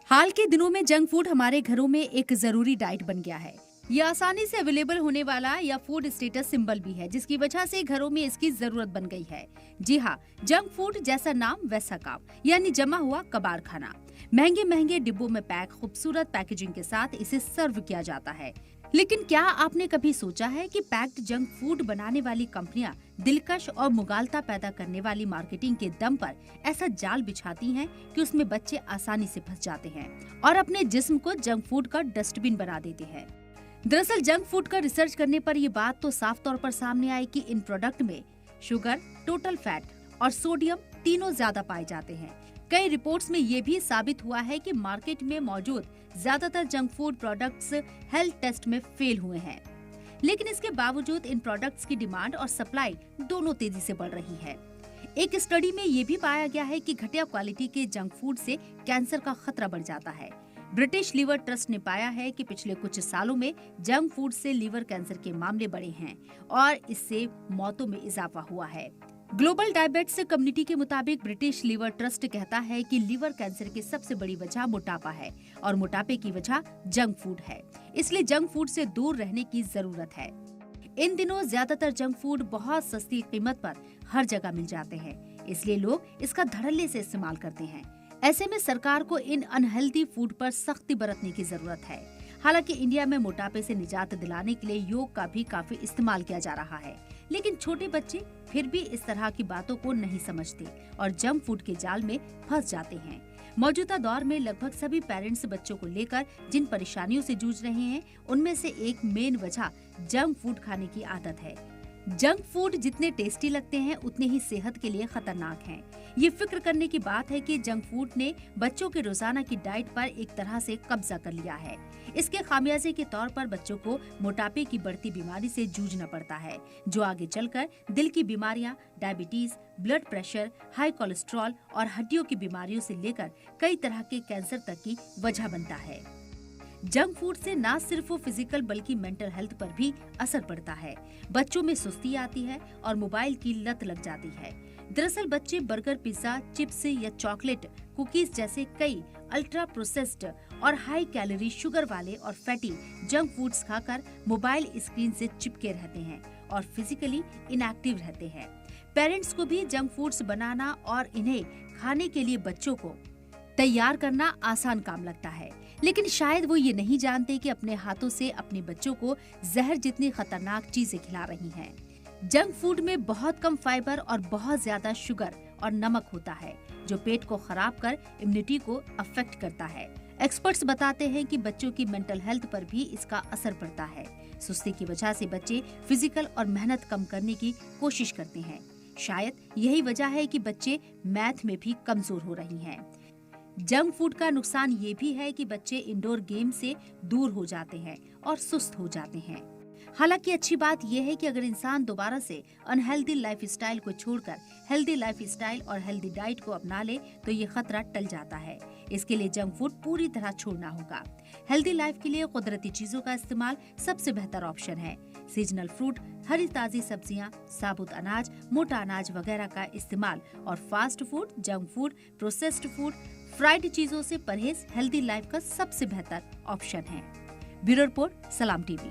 हाल के दिनों में जंक फूड हमारे घरों में एक जरूरी डाइट बन गया है। ये आसानी से अवेलेबल होने वाला या फूड स्टेटस सिंबल भी है, जिसकी वजह से घरों में इसकी जरूरत बन गई है। जी हाँ, जंक फूड जैसा नाम वैसा काम, यानी जमा हुआ कबाड़ खाना। महंगे महंगे डिब्बों में पैक खूबसूरत पैकेजिंग के साथ इसे सर्व किया जाता है। लेकिन क्या आपने कभी सोचा है कि पैक्ड जंक फूड बनाने वाली कंपनियां दिलकश और मुगालता पैदा करने वाली मार्केटिंग के दम पर ऐसा जाल बिछाती हैं कि उसमें बच्चे आसानी से फंस जाते हैं और अपने जिस्म को जंक फूड का डस्टबिन बना देते हैं। दरअसल जंक फूड का रिसर्च करने पर ये बात तो साफ तौर पर सामने आई कि इन प्रोडक्ट में शुगर, टोटल फैट और सोडियम तीनों ज्यादा पाए जाते हैं। कई रिपोर्ट्स में ये भी साबित हुआ है कि मार्केट में मौजूद ज्यादातर junk food products health test में फेल हुए हैं। लेकिन इसके बावजूद इन प्रोडक्ट्स की डिमांड और सप्लाई दोनों तेजी से बढ़ रही है। एक स्टडी में ये भी पाया गया है कि घटिया क्वालिटी के जंक फूड से कैंसर का खतरा बढ़ जाता है। ब्रिटिश लीवर ट्रस्ट ने पाया है कि पिछले कुछ सालों में जंक फूड से लीवर कैंसर के मामले बढ़े हैं और इससे मौतों में इजाफा हुआ है। ग्लोबल डायबिटीज कम्युनिटी के मुताबिक ब्रिटिश लीवर ट्रस्ट कहता है कि लीवर कैंसर की सबसे बड़ी वजह मोटापा है और मोटापे की वजह जंक फूड है। इसलिए जंक फूड से दूर रहने की जरूरत है। इन दिनों ज्यादातर जंक फूड बहुत सस्ती कीमत पर हर जगह मिल जाते हैं, इसलिए लोग इसका धड़ल्ले से इस्तेमाल करते हैं। ऐसे में सरकार को इन अनहेल्दी फूड पर सख्ती बरतने की जरूरत है। हालांकि इंडिया में मोटापे से निजात दिलाने के लिए योग का भी काफी इस्तेमाल किया जा रहा है, लेकिन छोटे बच्चे फिर भी इस तरह की बातों को नहीं समझते और जंक फूड के जाल में फंस जाते हैं। मौजूदा दौर में लगभग सभी पेरेंट्स बच्चों को लेकर जिन परेशानियों से जूझ रहे हैं, उनमें से एक मेन वजह जंक फूड खाने की आदत है। जंक फूड जितने टेस्टी लगते हैं उतने ही सेहत के लिए खतरनाक हैं। ये फिक्र करने की बात है कि जंक फूड ने बच्चों के रोजाना की डाइट पर एक तरह से कब्जा कर लिया है। इसके खामियाजे के तौर पर बच्चों को मोटापे की बढ़ती बीमारी से जूझना पड़ता है, जो आगे चलकर दिल की बीमारियां, diabetes, blood pressure, high cholesterol और हड्डियों की बीमारियों से लेकर कई तरह के कैंसर तक की वजह बनता है। जंक फूड से न सिर्फ फिजिकल बल्कि मेंटल हेल्थ पर भी असर पड़ता है। बच्चों में सुस्ती आती है और मोबाइल की लत लग जाती है। दरअसल बच्चे बर्गर, पिज्जा, चिप्स या चॉकलेट, कुकीज जैसे कई अल्ट्रा प्रोसेस्ड और हाई कैलोरी, शुगर वाले और फैटी जंक फूड्स खाकर मोबाइल स्क्रीन से चिपके रहते हैं और फिजिकली इनएक्टिव रहते हैं। पेरेंट्स को भी जंक फूड्स बनाना और इन्हें खाने के लिए बच्चों को तैयार करना आसान काम लगता है, लेकिन शायद वो ये नहीं जानते कि अपने हाथों से अपने बच्चों को जहर जितनी खतरनाक चीजें खिला रही हैं। जंक फूड में बहुत कम फाइबर और बहुत ज्यादा शुगर और नमक होता है, जो पेट को खराब कर इम्यूनिटी को अफेक्ट करता है। एक्सपर्ट्स बताते हैं कि बच्चों की मेंटल हेल्थ पर भी इसका असर पड़ता है। सुस्ती की वजह से बच्चे फिजिकल और मेहनत कम करने की कोशिश करते हैं। शायद यही वजह है कि बच्चे मैथ में भी कमजोर हो रही हैं। जंक फूड का नुकसान ये भी है कि बच्चे इंडोर गेम से दूर हो जाते हैं और सुस्त हो जाते हैं। हालांकि अच्छी बात यह है कि अगर इंसान दोबारा से अनहेल्दी लाइफस्टाइल को छोड़कर हेल्दी लाइफस्टाइल और हेल्दी डाइट को अपना ले तो ये खतरा टल जाता है। इसके लिए जंक फूड पूरी तरह छोड़ना होगा। हेल्दी लाइफ के लिए कुदरती चीजों का इस्तेमाल सबसे बेहतर ऑप्शन है। सीजनल फ्रूट, हरी ताजी सब्जियां, साबुत अनाज, मोटा अनाज वगैरह का इस्तेमाल और fast food, junk food, processed food, fried चीजों से परहेज हेल्दी लाइफ का सबसे बेहतर ऑप्शन है। ब्यूरो रिपोर्ट, सलाम टीवी।